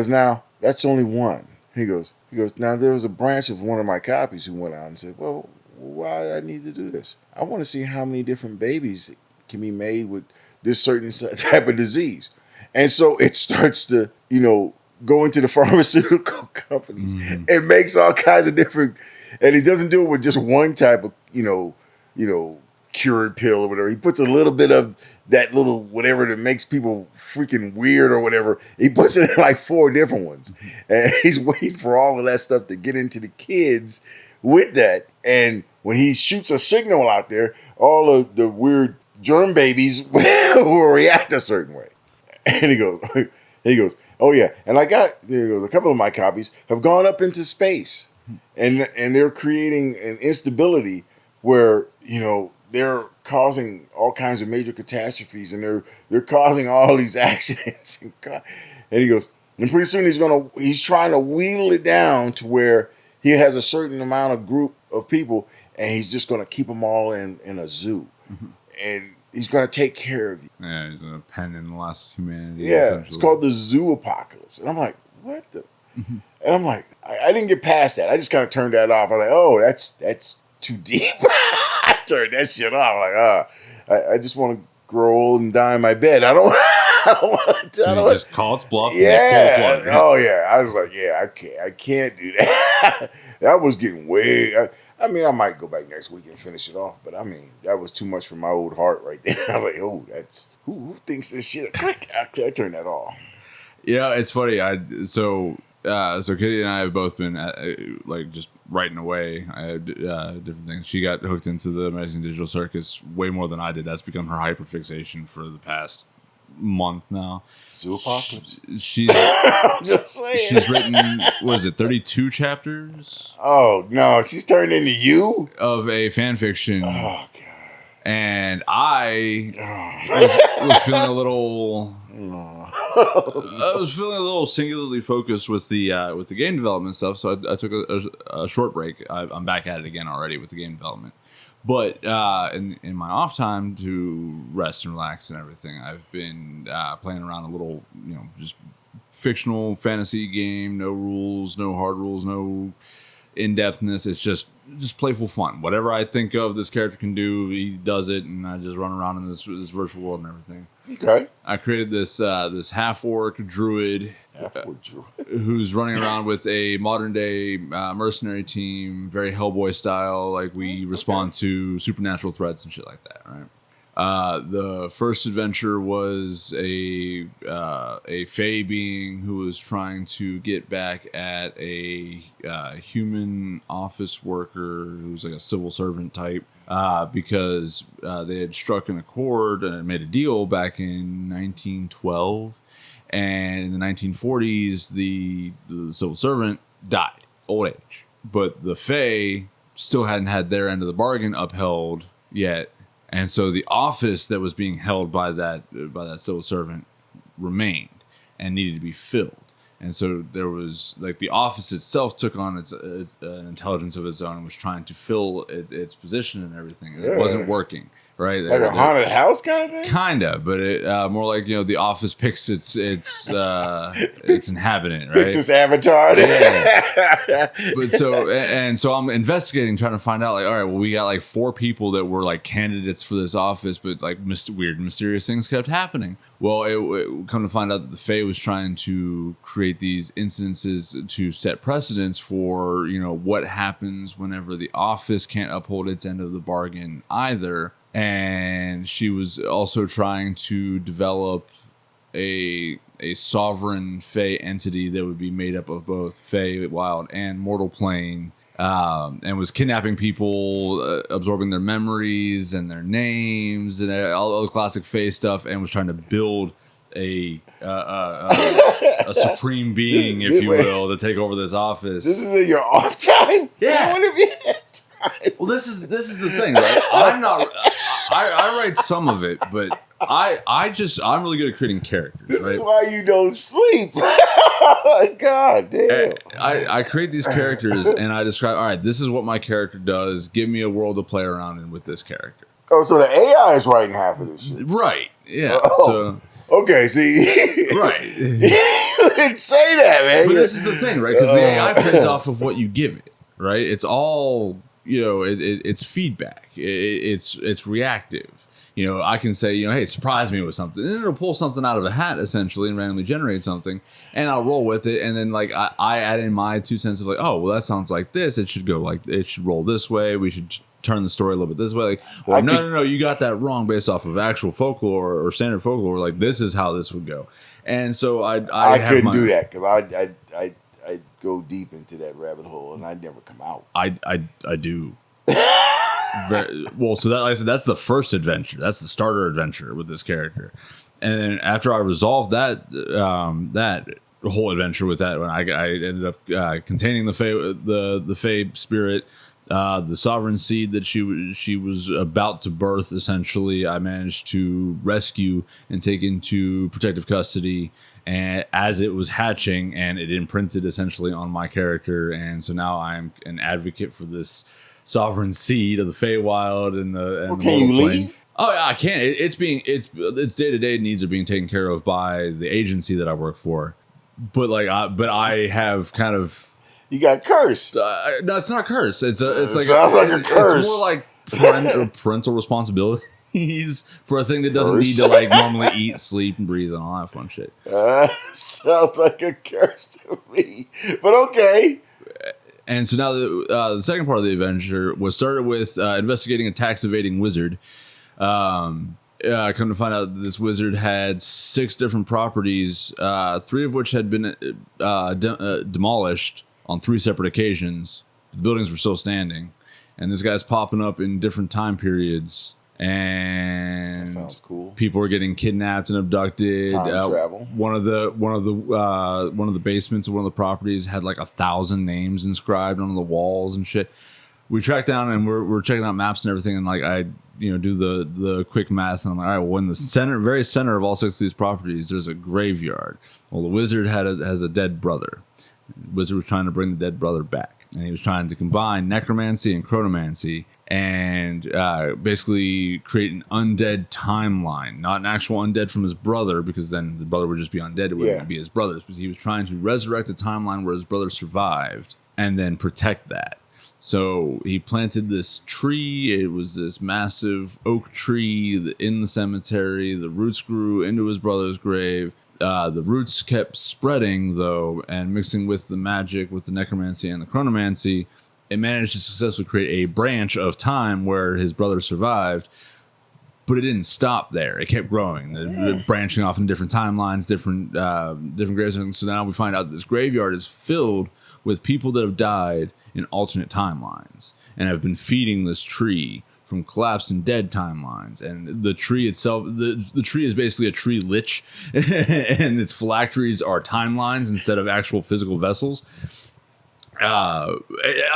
now that's only one. He goes, now there was a branch of one of my copies who went out and said, well, why do I need to do this? I want to see how many different babies can be made with this certain type of disease. And so it starts to, go into the pharmaceutical companies and makes all kinds of different, and he doesn't do it with just one type of, cured pill or whatever. He puts a little bit of that little whatever that makes people freaking weird or whatever. He puts it in like 4 different ones. And he's waiting for all of that stuff to get into the kids with that. And when he shoots a signal out there, all of the weird germ babies will react a certain way. And he goes, oh yeah. And a couple of my copies have gone up into space. And they're creating an instability where, they're causing all kinds of major catastrophes, and they're causing all these accidents. And he goes, and pretty soon he's trying to wheedle it down to where he has a certain amount of group of people, and he's just going to keep them all in a zoo, and he's going to take care of you.
Yeah, he's going to pen in the last humanity.
Yeah, it's called the zoo apocalypse, and I'm like, what the? And I'm like, I didn't get past that. I just kind of turned that off. I'm like, oh, that's too deep. I turned that shit off. Like, I just want to grow old and die in my bed. I don't want to.
Just call its bluff.
Yeah. Oh yeah. I was like, yeah, I can't do that. That was getting way. I mean, I might go back next week and finish it off, but I mean, that was too much for my old heart right there. I was like, oh, that's who thinks this shit? I turned that off.
Yeah, it's funny. So Kitty and I have both been like just writing away. I had different things. She got hooked into the Amazing Digital Circus way more than I did. That's become her hyperfixation for the past month now.
Zoo apocalypse.
She's
I'm just saying.
She's written, what is it, 32 chapters?
Oh no, she's turned into you
of a fan fiction.
Oh god.
And I was feeling a little. I was feeling a little singularly focused with the game development stuff, so I took a short break. I'm back at it again already with the game development. But in my off time to rest and relax and everything, I've been playing around a little, just fictional fantasy game. No rules, no hard rules, no in-depthness. It's just playful fun. Whatever I think of this character can do, he does it, and I just run around in this virtual world and everything.
Okay.
I created this half-orc druid who's running around with a modern-day mercenary team, very Hellboy style. Like, we respond to supernatural threats and shit like that, right? The first adventure was a fae being who was trying to get back at a human office worker who's like a civil servant type because they had struck an accord and made a deal back in 1912, and in the 1940s the civil servant died, old age, but the fae still hadn't had their end of the bargain upheld yet. And so the office that was being held by that civil servant remained and needed to be filled. And so there was, like, the office itself took on its an intelligence of its own and was trying to fill its position and everything. And it wasn't working, right?
Like a haunted house kind of thing?
Kinda, but it more like, the office picks its inhabitant, right?
Picks its avatar.
Yeah. But so I'm investigating, trying to find out, like, all right, well, we got like 4 people that were like candidates for this office, but like weird, mysterious things kept happening. Well, it come to find out that the Fae was trying to create these incidences to set precedents for, what happens whenever the office can't uphold its end of the bargain either. And she was also trying to develop a sovereign Fae entity that would be made up of both Fae, wild, and mortal plane, and was kidnapping people, absorbing their memories and their names and all the classic Fae stuff, and was trying to build a supreme being, if you will, to take over this office.
This is in your off time?
Yeah.
When have you had time?
Well, this is the thing, right? I'm not. I write some of it, but I'm really good at creating characters.
This
right?
is why you don't sleep. God damn.
I create these characters and I describe, all right, this is what my character does. Give me a world to play around in with this character.
Oh, so the AI is writing half of this shit.
Right. Yeah.
Oh.
So.
Okay, see.
Right.
You didn't say that, man.
But this is the thing, right? Because the AI plays off of what you give it, right? It's all, it's feedback. It's reactive. I can say, hey, surprise me with something. And it'll pull something out of a hat, essentially, and randomly generate something. And I'll roll with it. And then, like, I add in my 2 cents of, like, oh, well, that sounds like this. It should roll this way. We should turn the story a little bit this way. Like, well, no, you got that wrong based off of actual folklore or standard folklore. Like, this is how this would go. And so I
couldn't do that because I go deep into that rabbit hole and I never come out.
I do. Well, so that, like I said, that's the first adventure. That's the starter adventure with this character. And then after I resolved that whole adventure with that, when I ended up containing the Fae spirit, the sovereign seed that she was about to birth. Essentially, I managed to rescue and take into protective custody, and as it was hatching, and it imprinted essentially on my character, and so now I'm an advocate for this sovereign seed of the Feywild and the
can you leave?
Oh yeah, I can't. Its day-to-day needs are being taken care of by the agency that I work for. But I have kind of,
you got cursed.
No, it's not cursed. It's like
sounds like a curse.
It's more like parental responsibilities for a thing that doesn't need to like normally eat, sleep, and breathe and all that fun shit.
Sounds like a curse to me. But okay.
And so now the second part of the adventure was started with investigating a tax evading wizard. Come to find out that this wizard had 6 different properties, 3 of which had been demolished on 3 separate occasions. The buildings were still standing, and this guy's popping up in different time periods. And
that sounds cool.
People are getting kidnapped and abducted.
Time travel.
One of the basements of one of the properties had like 1,000 names inscribed on the walls and shit. We tracked down and we're checking out maps and everything, and like I do the quick math, and I'm like, all right, well, in the very center of all 6 of these properties, there's a graveyard. Well, the wizard has a dead brother. The wizard was trying to bring the dead brother back, and he was trying to combine necromancy and chronomancy and basically create an undead timeline, not an actual undead from his brother, because then the brother would just be undead. It wouldn't be his brother's. But he was trying to resurrect a timeline where his brother survived and then protect that. So he planted this tree. It was this massive oak tree in the cemetery. The roots grew into his brother's grave. The roots kept spreading, though, and mixing with the magic, with the necromancy and the chronomancy, it managed to successfully create a branch of time where his brother survived. But it didn't stop there. It kept growing, branching off in different timelines, different graves. So now we find out this graveyard is filled with people that have died in alternate timelines and have been feeding this tree from collapsed and dead timelines. And the tree itself, the tree is basically a tree lich, and its phylacteries are timelines instead of actual physical vessels. I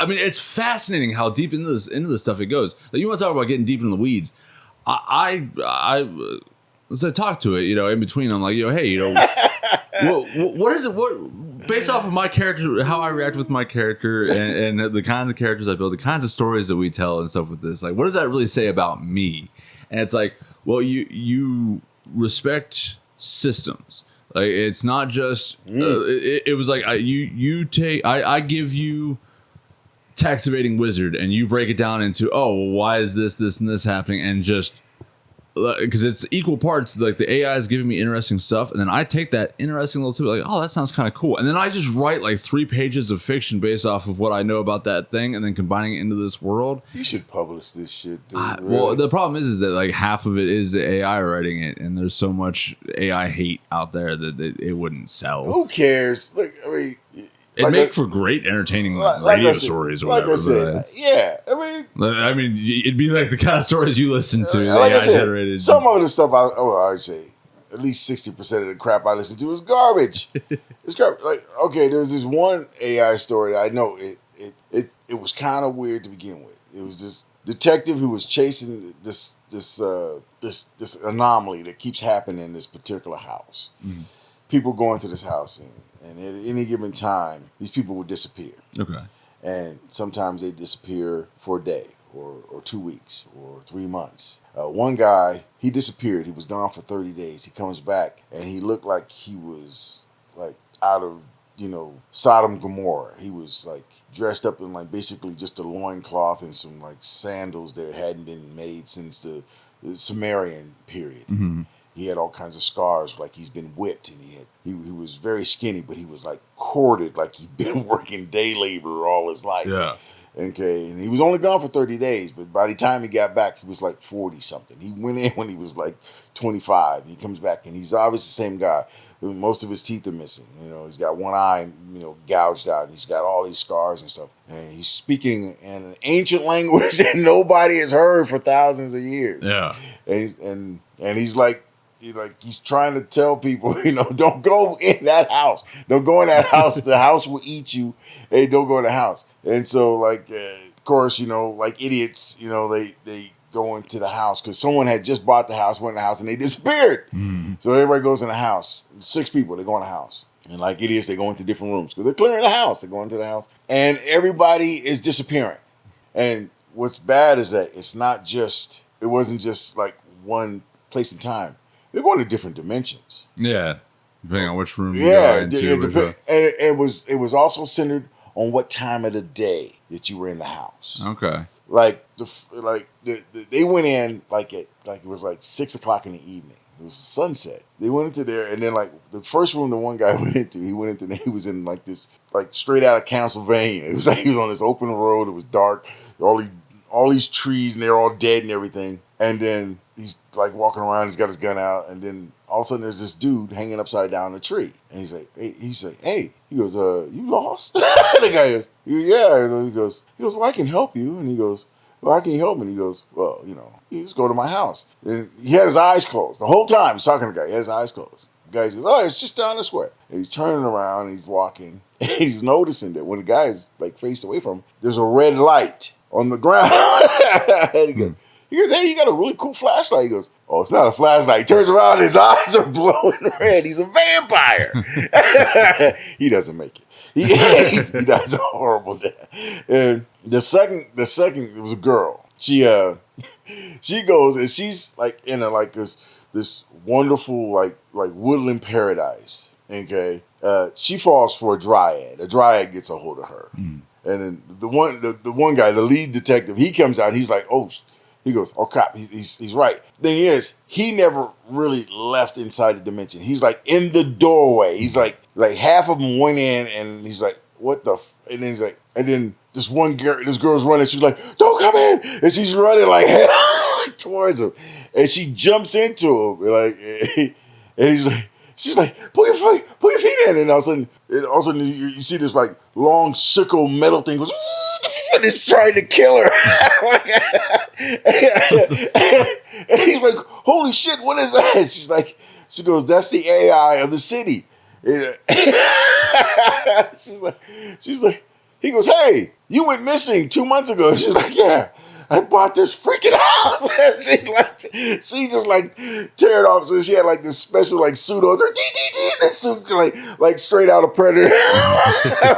mean, it's fascinating how deep into this stuff it goes. Like, you want to talk about getting deep in the weeds. I as I talk to it, in between, I'm like, hey, what is it? What, based off of my character, how I react with my character, and the kinds of characters I build, the kinds of stories that we tell and stuff with this, like, what does that really say about me? And it's like, well, you respect systems. Like, it's not just. It was like I give you tax evading wizard, and you break it down into, why is this and this happening, and just because it's equal parts. Like, the AI is giving me interesting stuff, and then I take that interesting little tip, like, that sounds kind of cool, and then I just write like 3 pages of fiction based off of what I know about that thing, and then combining it into this world.
You should publish this shit, dude. Really.
Well, the problem is that like half of it is the AI writing it, and there's so much AI hate out there that it wouldn't sell.
Who cares? Like, I mean.
It'd make for great, entertaining radio stories or whatever.
I
mean, it'd be like the kind of stories you listen to.
Like I said, some of the stuff I'd say at least 60% of the crap I listen to is garbage. It's garbage. Like, okay, there's this one AI story that I know it was kind of weird to begin with. It was this detective who was chasing this anomaly that keeps happening in this particular house. Mm-hmm. People go into this house, and at any given time, these people would disappear. Okay. And sometimes they disappear for a day, or 2 weeks, or 3 months. One guy, he disappeared. He was gone for 30 days. He comes back, and he looked like he was like out of, Sodom and Gomorrah. He was like dressed up in like basically just a loincloth and some like sandals that hadn't been made since the Sumerian period. Mm-hmm. He had all kinds of scars, like he's been whipped, and he was very skinny, but he was like corded, like he'd been working day labor all his life. Yeah. Okay, and he was only gone for 30 days, but by the time he got back, he was like 40-something. He went in when he was like 25. He comes back, and he's obviously the same guy. Most of his teeth are missing. He's got one eye, gouged out, and he's got all these scars and stuff. And he's speaking in an ancient language that nobody has heard for thousands of years. Yeah. And he's like, he's trying to tell people, don't go in that house. Don't go in that house. The house will eat you. Hey, don't go in the house. And so, like, of course, like idiots, they go into the house because someone had just bought the house, went in the house, and they disappeared. Mm. So everybody goes in the house. 6 people, they go in the house. And like idiots, they go into different rooms because they're clearing the house. They go into the house. And everybody is disappearing. And what's bad is that it wasn't just like one place and time. They're going to different dimensions. Yeah, depending on which room you go into. And it was also centered on what time of the day that you were in the house. Okay. Like they went in it was like 6 o'clock in the evening. It was sunset. They went into there, and then like the first room the one guy went into, he was in like this like straight out of Pennsylvania. It was like he was on this open road. It was dark. All these trees, and they're all dead and everything. And then he's like walking around. He's got his gun out, and then all of a sudden there's this dude hanging upside down in a tree. And he's like, hey. He goes, you lost? The guy goes, yeah. And he goes, well, I can help you. And he goes, well, how can you help me? And he goes, well, you just go to my house. And he had his eyes closed the whole time. He's talking to the guy. He had his eyes closed. The guy goes, oh, it's just down this way. And he's turning around, and he's walking, and he's noticing that when the guy is like faced away from him, there's a red light on the ground. And he goes, hey, you got a really cool flashlight. He goes, oh, it's not a flashlight. He turns around, his eyes are glowing red. He's a vampire. He doesn't make it. He dies a horrible death. And the second, it was a girl. She goes, and she's like in this wonderful like woodland paradise. Okay, she falls for a dryad. A dryad gets a hold of her. Mm. And then the one guy, the lead detective, he comes out and he's like, oh, he goes, oh crap, he's right. Thing is, he never really left inside the dimension. He's like in the doorway. He's like half of them went in, and he's like, what the? And then he's like, and then this girl's running. She's like, don't come in, and she's running like hell towards him, and she jumps into him like, and he's like. She's like, put your feet in. And all of a sudden you see this like long sickle metal thing goes, and it's trying to kill her. And he's like, holy shit, what is that? She goes, that's the AI of the city. She's like, he goes, hey, you went missing 2 months ago. She's like, yeah. I bought this freaking house. she just like tear it off. So she had like this special like suit on. This suit like straight out of Predator.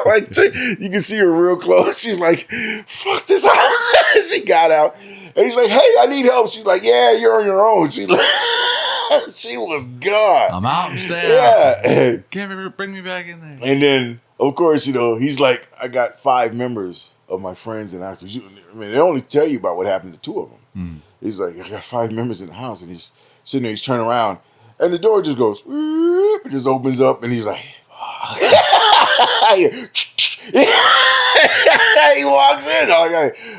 Like you can see her real close. She's like, fuck this house. She got out, and he's like, hey, I need help. She's like, yeah, you're on your own. She was gone.
I'm out. I'm staying.
Yeah.
Can't bring me back in there.
And then of course, he's like, I got 5 members of my friends in the house. They only tell you about what happened to 2 of them.
Mm.
He's like, I got 5 members in the house, and he's sitting there, he's turning around, and the door just goes, it just opens up, and he's like, he walks in.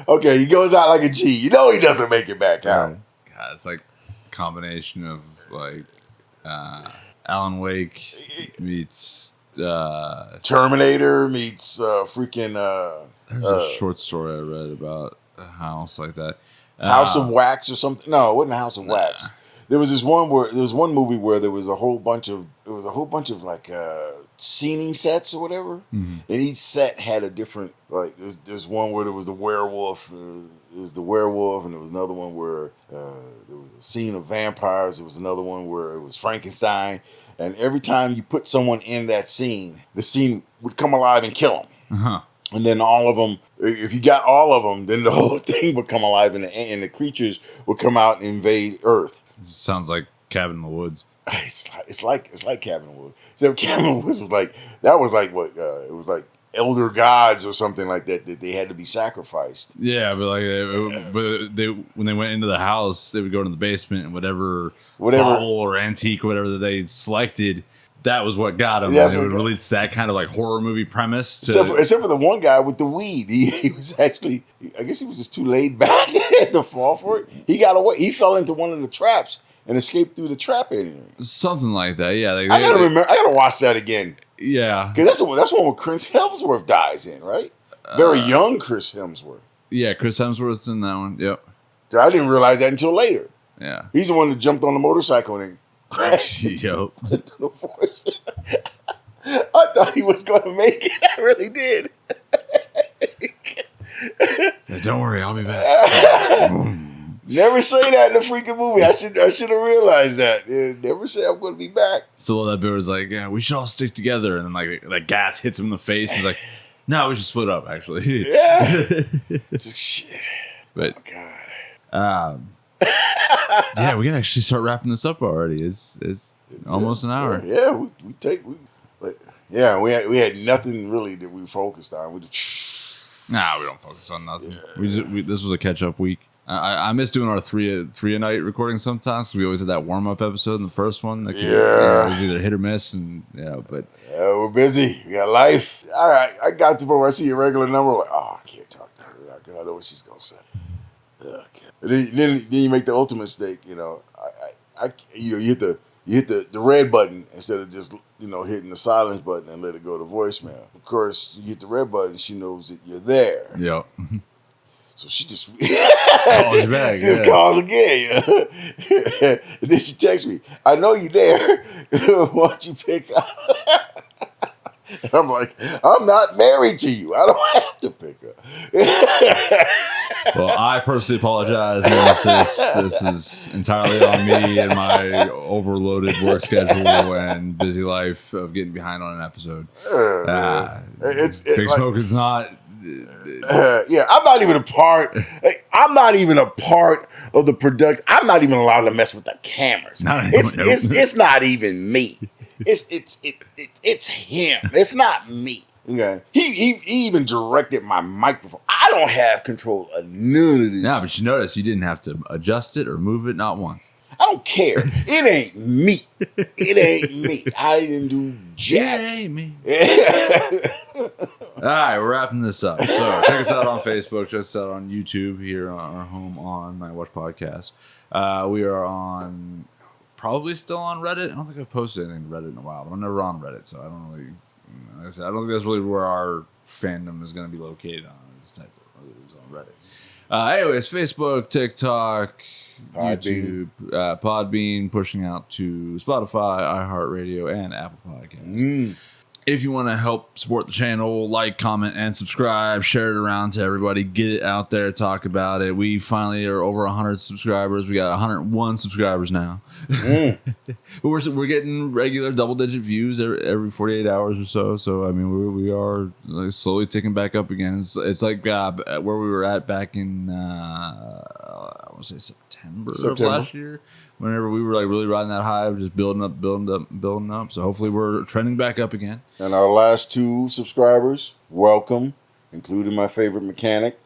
Okay, he goes out like a G. You know he doesn't make it back out.
God, it's like a combination of like Alan Wake meets
Terminator meets freaking.
There's a short story I read about a house like that.
House of Wax or something. No, it wasn't House of Wax. There was one movie where there was a whole bunch of like scening sets or whatever, and each set had a different like. There's one where there was the werewolf. It was the werewolf, and there was another one where there was a scene of vampires. There was another one where it was Frankenstein. And every time you put someone in that scene, the scene would come alive and kill them.
Uh-huh.
And then all of them, if you got all of them, then the whole thing would come alive, and the creatures would come out and invade Earth.
Sounds like Cabin in the Woods.
It's like Cabin in the Woods. So Cabin in the Woods was like what it was like elder gods or something like that they had to be sacrificed.
Yeah, but when they went into the house, they would go to the basement, and whatever bottle or antique or whatever that they selected, that was what got them. Yeah, and they would release that kind of like horror movie premise.
Except for the one guy with the weed. He was actually, I guess he was just too laid back to fall for it. He got away. He fell into one of the traps and escaped through the trap area.
Something like that, yeah.
I gotta watch that again.
Yeah.
Because that's one where Chris Hemsworth dies in, right? Very young Chris Hemsworth.
Yeah, Chris Hemsworth's in that one, yep.
I didn't realize that until later.
Yeah.
He's the one that jumped on the motorcycle and crashed into the forest. I thought he was going to make it. I really did.
So don't worry, I'll be back.
Never say that in the freaking movie. I should have realized that. Yeah, never say I'm going to be back.
So that bit was like, yeah, we should all stick together. And then like gas hits him in the face. He's like, no, we should split up, actually.
Yeah. Shit.
But,
oh, God.
Yeah, we can actually start wrapping this up already. It's almost an hour.
Yeah, we had nothing really that we focused on.
We don't focus on nothing. Yeah. This was a catch-up week. I miss doing our three a night recording sometimes. We always had that warm-up episode in the first one. It was either hit or miss, and but
we're busy. We got life. All right, I got to the point where I see a regular number, like, oh, I can't talk to her. I know what she's gonna say. Okay. Then you make the ultimate mistake. You hit the red button instead of just hitting the silence button and let it go to voicemail. Of course, you hit the red button, she knows that you're there.
Yep.
So she just
calls you back.
She just calls again. And then she texts me, I know you're there. Why don't you pick up? And I'm like, I'm not married to you. I don't have to pick up.
Well, I personally apologize. This is entirely on me and my overloaded work schedule and busy life of getting behind on an episode. Big Smoke is not...
I'm not even a part. I'm not even a part of the production. I'm not even allowed to mess with the cameras. It's not even me. It's him. It's not me. Okay. He even directed my microphone. I don't have control of none of this.
Yeah, but you notice you didn't have to adjust it or move it, not once.
I don't care. It ain't me. It ain't me. I didn't do jack.
It ain't me. All right, we're wrapping this up. So check us out on Facebook. Check us out on YouTube here on our home on Nightwatch Podcast. We are on, probably still on Reddit. I don't think I've posted anything to Reddit in a while, but I'm never on Reddit, so I don't really, like I said, I don't think that's really where our fandom is going to be located on this type of is on Reddit. Anyways, Facebook, TikTok, YouTube, Podbean, pushing out to Spotify, iHeartRadio, and Apple Podcasts. If you want to help support the channel, like, comment, and subscribe, share it around to everybody, get it out there, talk about it. We finally are over 100 subscribers. We got 101 subscribers now. But we're getting regular double-digit views every 48 hours or so. So, I mean, we are slowly ticking back up again. It's like where we were at back in, I want to say September of last year. Whenever we were like really riding that high of just building up. So hopefully we're trending back up again.
And our last 2 subscribers, welcome, including my favorite mechanic.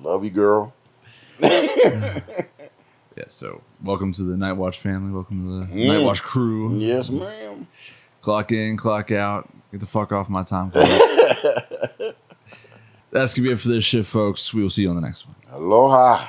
Love you, girl.
Yeah, so welcome to the Nightwatch family. Welcome to the Nightwatch crew.
Yes, ma'am.
Clock in, clock out. Get the fuck off my time. That's going to be it for this shit, folks. We will see you on the next one.
Aloha.